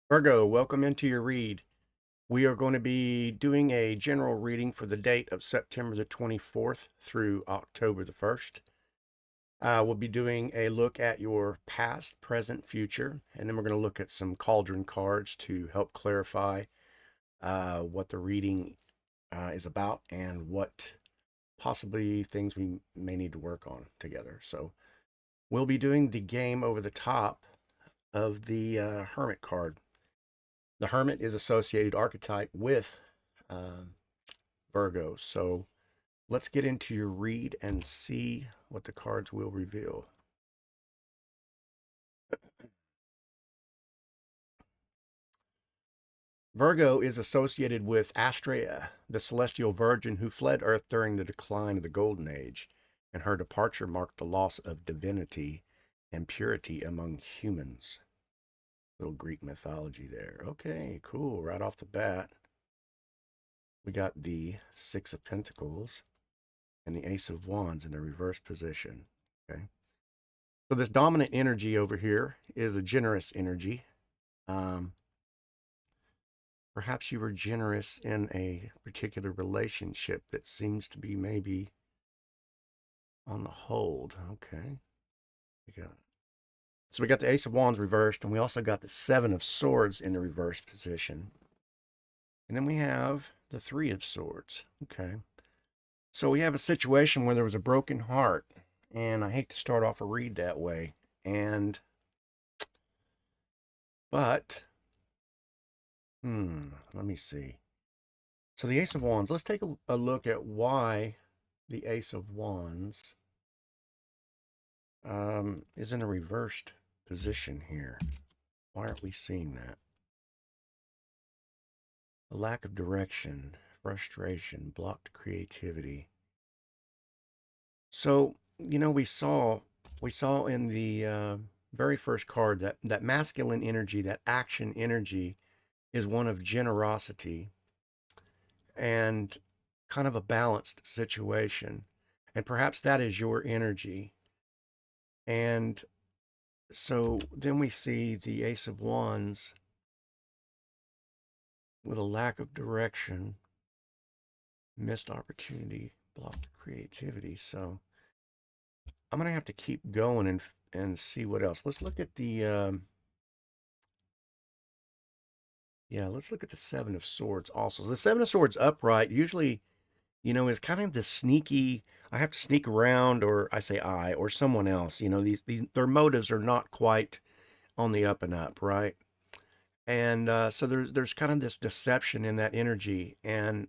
Virgo, welcome into your read. We are going to be doing a general reading for the date of September the 24th through October the 1st. We'll be doing a look at your past, present, future, and then we're going to look at some cauldron cards to help clarify what the reading is about and what possibly things we may need to work on together. So we'll be doing the game over the top of the Hermit card. The Hermit is associated archetype with uh, Virgo. So let's get into your read and see what the cards will reveal. Virgo is associated with Astrea, the celestial virgin who fled Earth during the decline of the Golden Age, and her departure marked the loss of divinity and purity among humans. Little Greek mythology there. Okay, cool. Right off the bat, we got the Six of Pentacles and the Ace of Wands in the reverse position. Okay. So this dominant energy over here is a generous energy. Um, Perhaps you were generous in a particular relationship that seems to be maybe on the hold. Okay. So we got the Ace of Wands reversed, and we also got the Seven of Swords in the reverse position. And then we have the Three of Swords. Okay. So we have a situation where there was a broken heart, and I hate to start off a read that way. But let me see. So the Ace of Wands, let's take a look at why the Ace of Wands is in a reversed position here. Why aren't we seeing that? A lack of direction, frustration, blocked creativity. So, we saw in the very first card that masculine energy, that action energy, is one of generosity and kind of a balanced situation. And perhaps that is your energy. And so then we see the Ace of Wands with a lack of direction, missed opportunity, blocked creativity. So I'm going to have to keep going and see what else. Let's look at the let's look at the Seven of Swords also. So the Seven of Swords upright usually, is kind of the sneaky, I have to sneak around, or I say I, or someone else. These their motives are not quite on the up and up, right? And so there's kind of this deception in that energy, and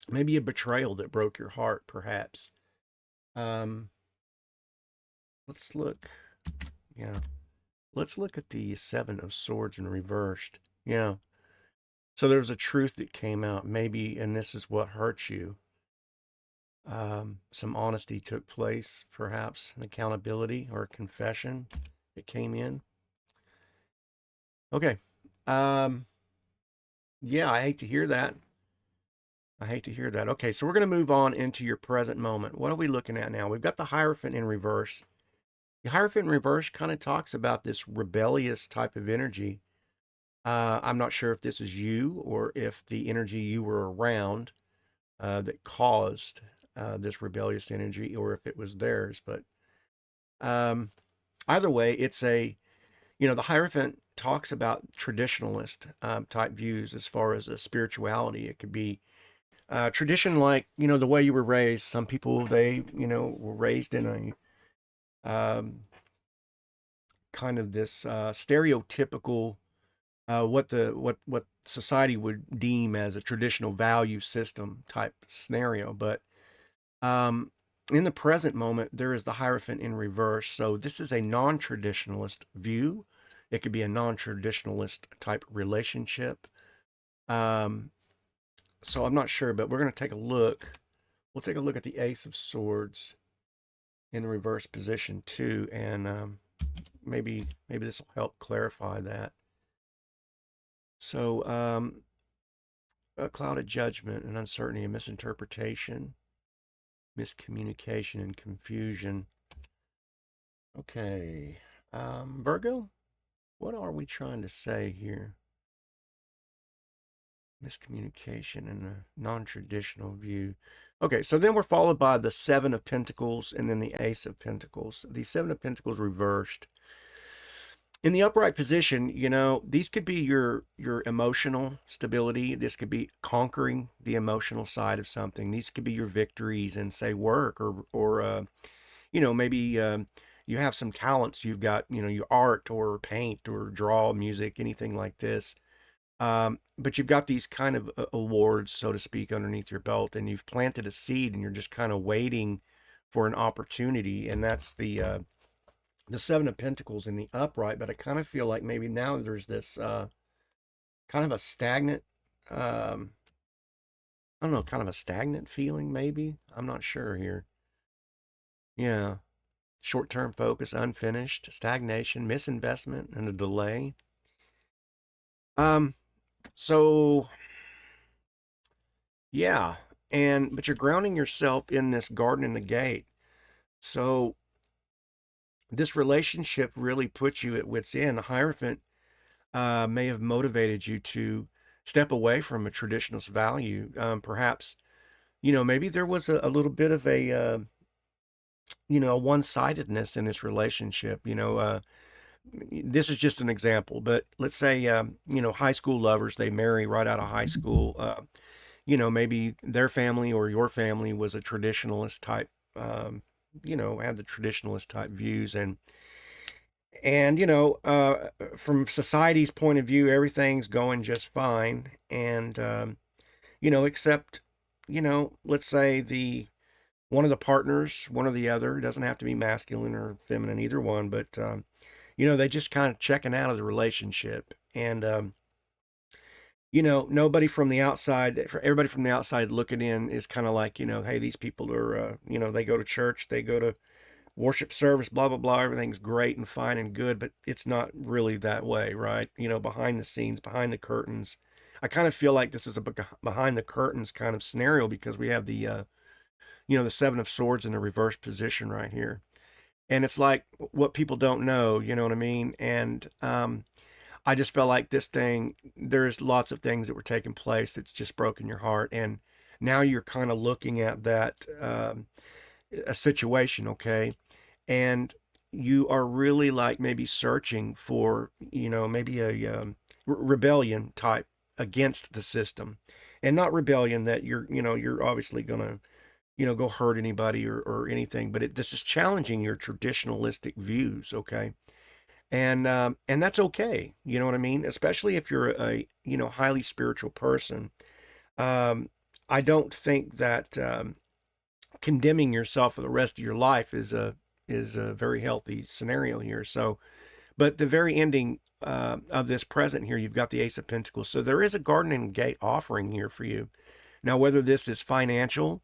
maybe a betrayal that broke your heart, perhaps. Um, let's look, yeah, let's look at the Seven of Swords in reversed. Yeah. So there's a truth that came out, maybe, and this is what hurts you. Some honesty took place, perhaps an accountability or a confession that came in. Okay. Um, yeah, I hate to hear that. I hate to hear that. Okay, so we're going to move on into your present moment. What are we looking at now? We've got the Hierophant in reverse. The Hierophant in reverse kind of talks about this rebellious type of energy. I'm not sure if this is you or if the energy you were around that caused this rebellious energy, or if it was theirs. But um, either way, the Hierophant talks about traditionalist type views as far as spirituality. It could be tradition, like, the way you were raised. Some people, they, were raised in a kind of this stereotypical what society would deem as a traditional value system type scenario. But in the present moment, there is the Hierophant in reverse. So this is a non-traditionalist view. It could be a non-traditionalist type relationship. So I'm not sure, but we're going to take a look. We'll take a look at the Ace of Swords in the reverse position too, and maybe this will help clarify that. So a cloud of judgment and uncertainty and misinterpretation, miscommunication and confusion. Okay, Virgo, What are we trying to say here? Miscommunication and a non-traditional view. Okay, so then we're followed by the Seven of Pentacles and then the Ace of Pentacles. The Seven of Pentacles reversed. In the upright position, you know, these could be your emotional stability. This could be conquering the emotional side of something. These could be your victories in, say, work or you know, maybe you have some talents. You've got, you know, your art or paint or draw, music, anything like this. But you've got these kind of awards, so to speak, underneath your belt, and you've planted a seed, and you're just kind of waiting for an opportunity, and that's the Seven of Pentacles in the upright. But I kind of feel like maybe now there's this kind of a stagnant, I don't know, kind of a stagnant feeling. Maybe I'm not sure here. Yeah, short-term focus, unfinished, stagnation, misinvestment, and a delay. Um, so yeah, but you're grounding yourself in this garden in the gate. So this relationship really puts you at wit's end. The Hierophant may have motivated you to step away from a traditionalist value. Perhaps, you know, maybe there was a little bit of a, you know, one-sidedness in this relationship. You know, this is just an example, but let's say, you know, high school lovers, they marry right out of high school. You know, maybe their family or your family was a traditionalist type, you know, had the traditionalist type views. And you know, from society's point of view, everything's going just fine. And, you know, except, you know, let's say one of the partners, one or the other, it doesn't have to be masculine or feminine, either one, but, you know, they just kind of checking out of the relationship. And, you know, nobody from the outside, for everybody from the outside looking in is kind of like, you know, hey, these people are, you know, they go to church, they go to worship service, blah, blah, blah. Everything's great and fine and good, but it's not really that way, right? You know, behind the scenes, behind the curtains. I kind of feel like this is a behind the curtains kind of scenario because we have you know, the Seven of Swords in the reverse position right here. And it's like what people don't know, you know what I mean? And, I just felt like this thing, there's lots of things that were taking place that's just broken your heart. And now you're kind of looking at that, a situation, okay? And you are really like maybe searching for, you know, maybe a rebellion type against the system. And not rebellion that you're, you know, you're obviously going to, you know, go hurt anybody or anything, but this is challenging your traditionalistic views, okay? And that's okay. You know what I mean? Especially if you're a, you know, highly spiritual person. Um, I don't think that condemning yourself for the rest of your life is a very healthy scenario here. So, but the very ending of this present here, you've got the Ace of Pentacles. So there is a garden and gate offering here for you. Now, whether this is financial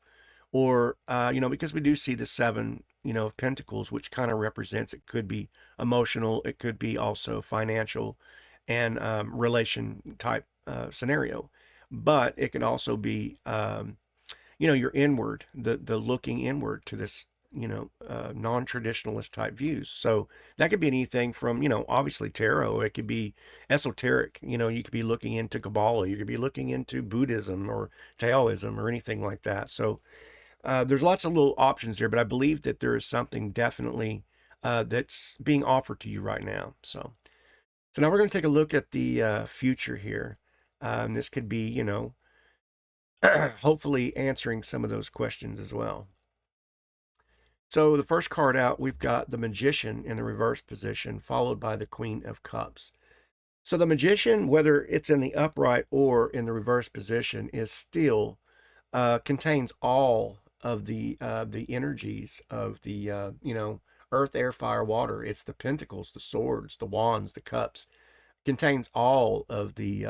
or, you know, because we do see the Seven, you know, of Pentacles, which kind of represents, it could be emotional, it could be also financial and relation type scenario. But it could also be, you know, your inward, the looking inward to this, you know, non-traditionalist type views. So that could be anything from, you know, obviously tarot. It could be esoteric. You know, you could be looking into Kabbalah. You could be looking into Buddhism or Taoism or anything like that. So there's lots of little options here, but I believe that there is something definitely that's being offered to you right now. So now we're going to take a look at the future here. This could be, you know, hopefully answering some of those questions as well. So the first card out, we've got the Magician in the reverse position, followed by the Queen of Cups. So the Magician, whether it's in the upright or in the reverse position, is still contains all of the energies of the you know, earth, air, fire, water. It's the pentacles, the swords, the wands, the cups. Contains all of the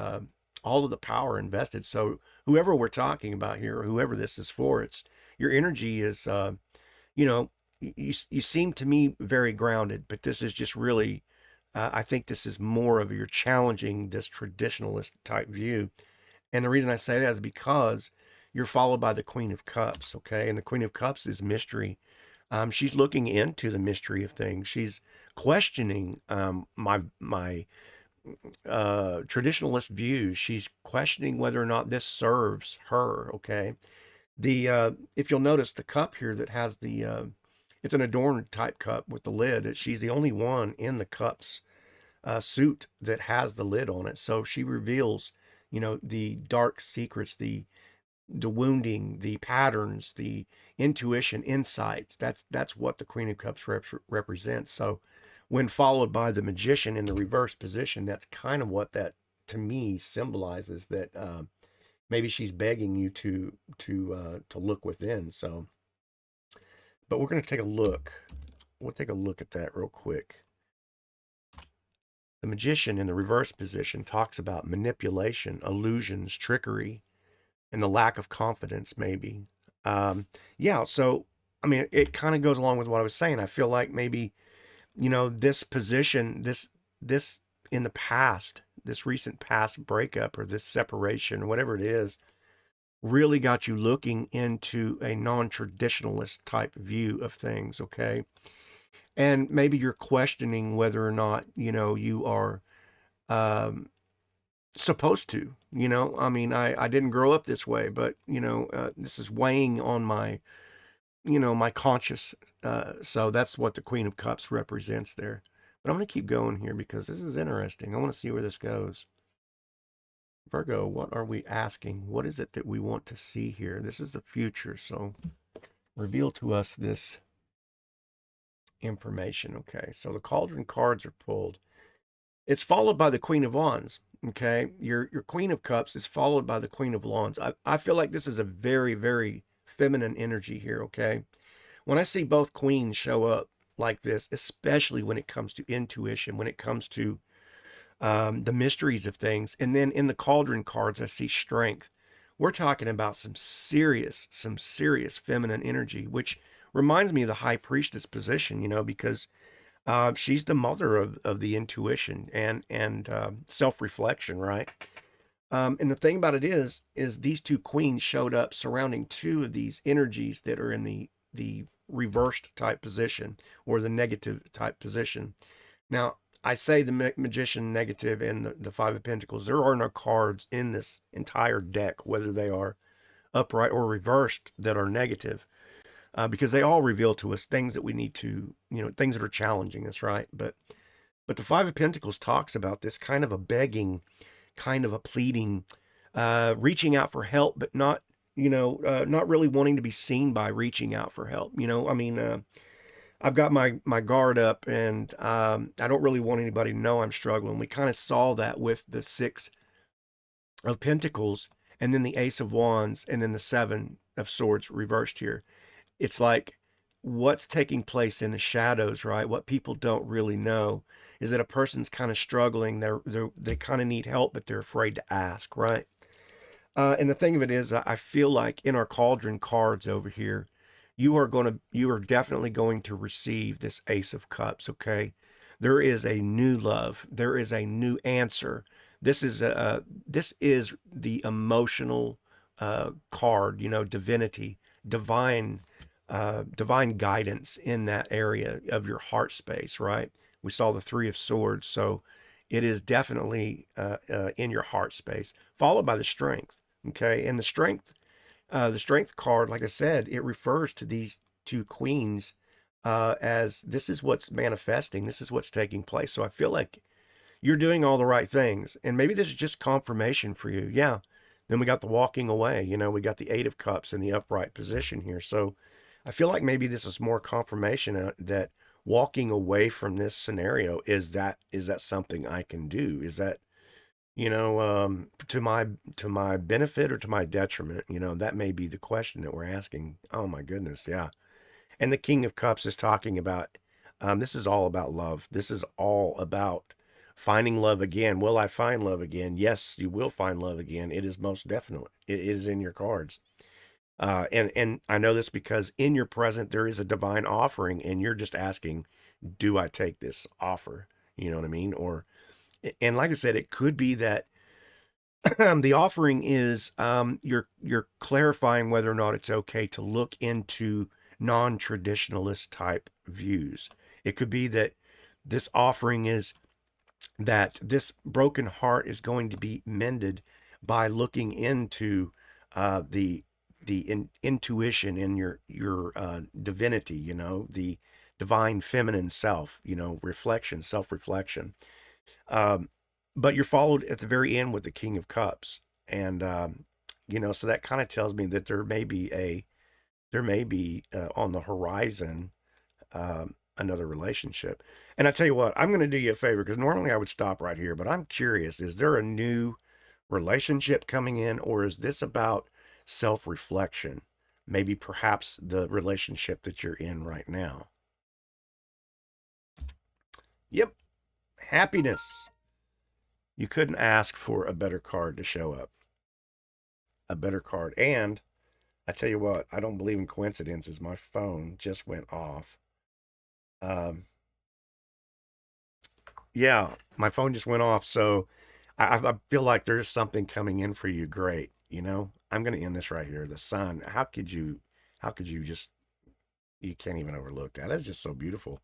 power invested. So whoever we're talking about here, or whoever this is for, it's your energy is, you know, you seem to me very grounded, but this is just really, I think this is more of you're challenging this traditionalist type view. And the reason I say that is because you're followed by the Queen of Cups, okay? And the Queen of Cups is mystery. She's looking into the mystery of things. She's questioning my traditionalist views. She's questioning whether or not this serves her. Okay, the if you'll notice the cup here that has the it's an adorned type cup with the lid. She's the only one in the cup's suit that has the lid on it. So she reveals, the dark secrets, the wounding, the patterns, the intuition, insights. That's what the Queen of Cups represents. So, when followed by the Magician in the reverse position, that's kind of what that to me symbolizes. That maybe she's begging you to look within. So, but we're going to take a look. We'll take a look at that real quick. The Magician in the reverse position talks about manipulation, illusions, trickery, and the lack of confidence, maybe. Yeah, so I mean, it kind of goes along with what I was saying. I feel like maybe, this position, this in the past, this recent past breakup or this separation, or whatever it is, really got you looking into a non-traditionalist type view of things. Okay, and maybe you're questioning whether or not you are um, supposed to. I mean, I didn't grow up this way, but this is weighing on my my conscious. So that's what the Queen of Cups represents there. But I'm going to keep going here because this is interesting. I want to see where this goes. Virgo, what are we asking? What is it that we want to see here? This is the future, so reveal to us this information. Okay, so the cauldron cards are pulled. It's followed by the Queen of Wands. Okay, your Queen of Cups is followed by the Queen of Wands. I feel like this is a very, very feminine energy here. Okay, when I see both queens show up like this, especially when it comes to intuition, when it comes to the mysteries of things, and then in the cauldron cards, I see strength. We're talking about some serious feminine energy, which reminds me of the High Priestess position. Because she's the mother of the intuition and self reflection, right? And the thing about it is these two queens showed up surrounding two of these energies that are in the reversed type position or the negative type position. Now, I say the Magician negative and the Five of Pentacles. There are no cards in this entire deck, whether they are upright or reversed, that are negative. Because they all reveal to us things that we need to, things that are challenging us, right? But the Five of Pentacles talks about this kind of a begging, kind of a pleading, reaching out for help, but not, not really wanting to be seen by reaching out for help. I mean, I've got my guard up, and I don't really want anybody to know I'm struggling. We kind of saw that with the Six of Pentacles, and then the Ace of Wands, and then the Seven of Swords reversed here. It's like what's taking place in the shadows, right? What people don't really know is that a person's kind of struggling. They kind of need help, but they're afraid to ask, right? And the thing of it is, I feel like in our cauldron cards over here, you are definitely going to receive this Ace of Cups. Okay, there is a new love. There is a new answer. This is the emotional card. Divinity, divine guidance in that area of your heart space, right? We saw the Three of Swords, so it is definitely in your heart space, followed by the Strength. Okay, and the Strength card, like I said, it refers to these two queens as this is what's manifesting, this is what's taking place. So I feel like you're doing all the right things, and maybe this is just confirmation for you. Yeah. Then we got the walking away. We got the Eight of Cups in the upright position here. So I feel like maybe this is more confirmation that walking away from this scenario is that something I can do? Is that to my benefit or to my detriment? That may be the question that we're asking. Oh my goodness, yeah. And the King of Cups is talking about this is all about love. This is all about finding love again. Will I find love again? Yes, you will find love again. It is most definitely. It is in your cards. And I know this because in your present there is a divine offering, and you're just asking, do I take this offer? You know what I mean? And like I said, it could be that the offering is you're clarifying whether or not it's okay to look into non-traditionalist type views. It could be that this offering is that this broken heart is going to be mended by looking into the intuition in your divinity, the divine feminine self, reflection, self-reflection. Um, but you're followed at the very end with the King of Cups, and so that kind of tells me that there may be on the horizon another relationship. And I tell you what, I'm going to do you a favor because normally I would stop right here, but I'm curious: is there a new relationship coming in, or is this about self-reflection? Maybe perhaps the relationship that you're in right now. Yep, happiness. You couldn't ask for a better card to show up. A better card. And I tell you what, I don't believe in coincidences. My phone just went off. Um, yeah, my phone just went off. So I feel like there's something coming in for you. Great. I'm going to end this right here. The sun. How could you just, you can't even overlook that. It's just so beautiful.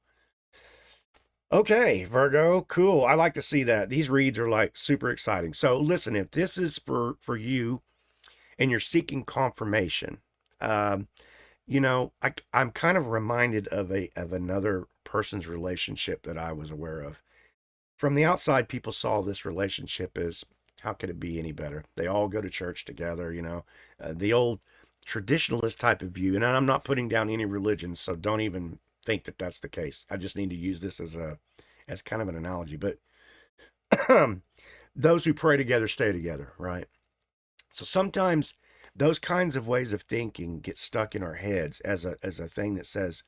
Okay, Virgo, cool. I like to see that. These reads are like super exciting. So listen, if this is for you and you're seeking confirmation, um, I'm kind of reminded of another person's relationship that I was aware of. From the outside, people saw this relationship as, how could it be any better? They all go to church together, the old traditionalist type of view. And I'm not putting down any religion, so don't even think that that's the case. I just need to use this as kind of an analogy. But those who pray together stay together, right? So sometimes those kinds of ways of thinking get stuck in our heads as a thing that says,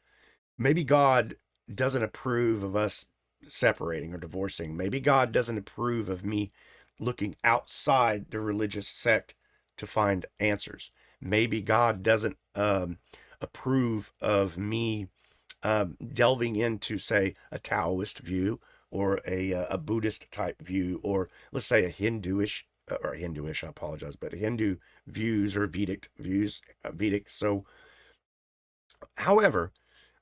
maybe God doesn't approve of us separating or divorcing. Maybe God doesn't approve of me looking outside the religious sect to find answers. Maybe God doesn't approve of me delving into, say, a Taoist view or a Buddhist type view, or let's say a Hinduish, I apologize, but Hindu views or Vedic views, Vedic. So, however,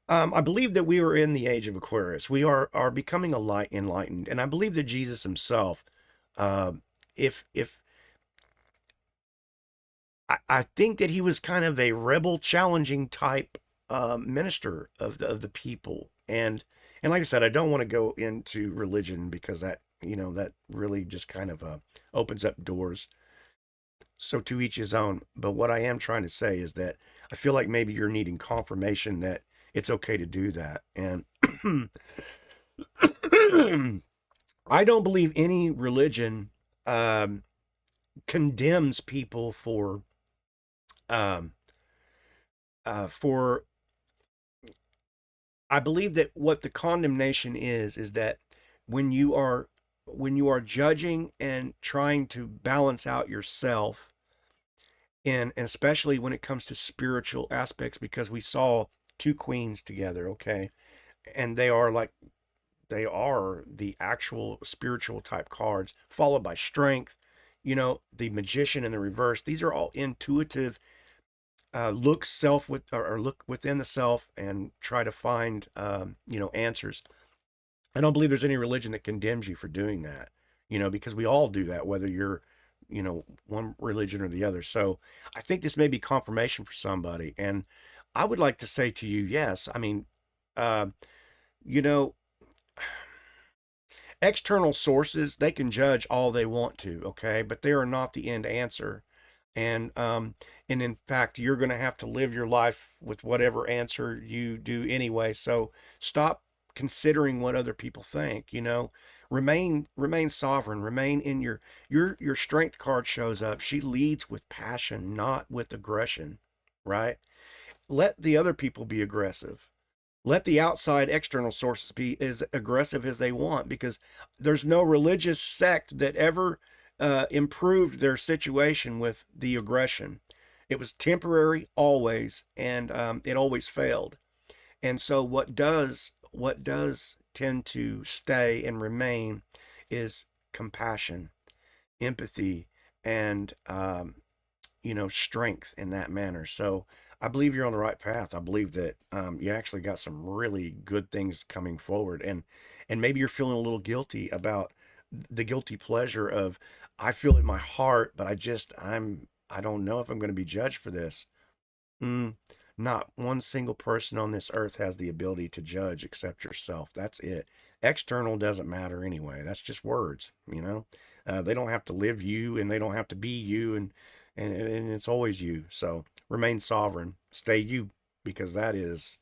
I believe that we are in the age of Aquarius. We are becoming a light enlightened, and I believe that Jesus himself, if I think that he was kind of a rebel, challenging type minister of the people, and like I said, I don't want to go into religion because that really just kind of opens up doors. So to each his own. But what I am trying to say is that I feel like maybe you're needing confirmation that it's okay to do that. And I don't believe any religion um, condemns people um, for. I believe that what the condemnation is that when you are when you are judging and trying to balance out yourself, and especially when it comes to spiritual aspects, because we saw two queens together, okay, and they are the actual spiritual type cards, followed by strength, the magician in the reverse. These are all intuitive, look self with or look within the self and try to find answers. I don't believe there's any religion that condemns you for doing that, because we all do that, whether you're one religion or the other. So I think this may be confirmation for somebody, and I would like to say to you, yes, I mean, uh, you know external sources, they can judge all they want to, okay, but they are not the end answer. And in fact, you're going to have to live your life with whatever answer you do anyway. So stop considering what other people think. Remain sovereign. Remain in your strength card shows up. She leads with passion, not with aggression, right? Let the other people be aggressive. Let the outside external sources be as aggressive as they want, because there's no religious sect that ever improved their situation with the aggression. It was temporary always, and it always failed. And so what does tend to stay and remain is compassion, empathy, and strength in that manner. So I believe you're on the right path. I believe that you actually got some really good things coming forward, and maybe you're feeling a little guilty about the guilty pleasure of, I feel it in my heart, but I don't know if I'm going to be judged for this. Mm, Not one single person on this earth has the ability to judge except yourself. That's it. External doesn't matter anyway. That's just words, you know. They don't have to live you, and they don't have to be you, and it's always you. So remain sovereign, stay you, because that's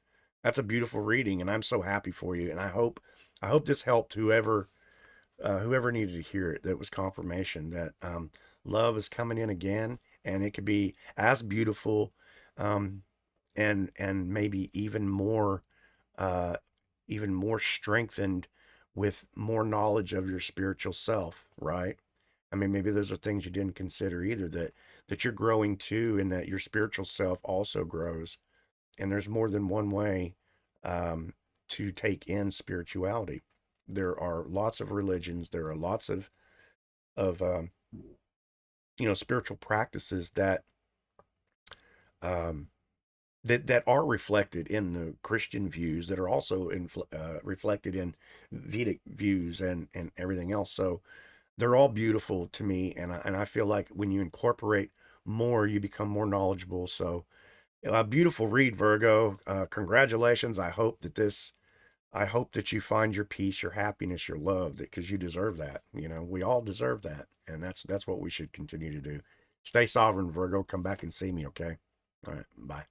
a beautiful reading, and I'm so happy for you. And I hope this helped whoever needed to hear it. That was confirmation that love is coming in again, and it could be as beautiful, um, and maybe uh, even more strengthened with more knowledge of your spiritual self. Right? I mean, maybe those are things you didn't consider either. That you're growing too, and that your spiritual self also grows. And there's more than one way to take in spirituality. There are lots of religions. There are lots of spiritual practices um, that are reflected in the Christian views, that are also reflected in Vedic views and everything else. So they're all beautiful to me, and I feel like when you incorporate more, you become more knowledgeable. So a beautiful read, Virgo. Congratulations. I hope that you find your peace, your happiness, your love, because you deserve that. You know, we all deserve that, and that's what we should continue to do. Stay sovereign, Virgo. Come back and see me, okay? All right, bye.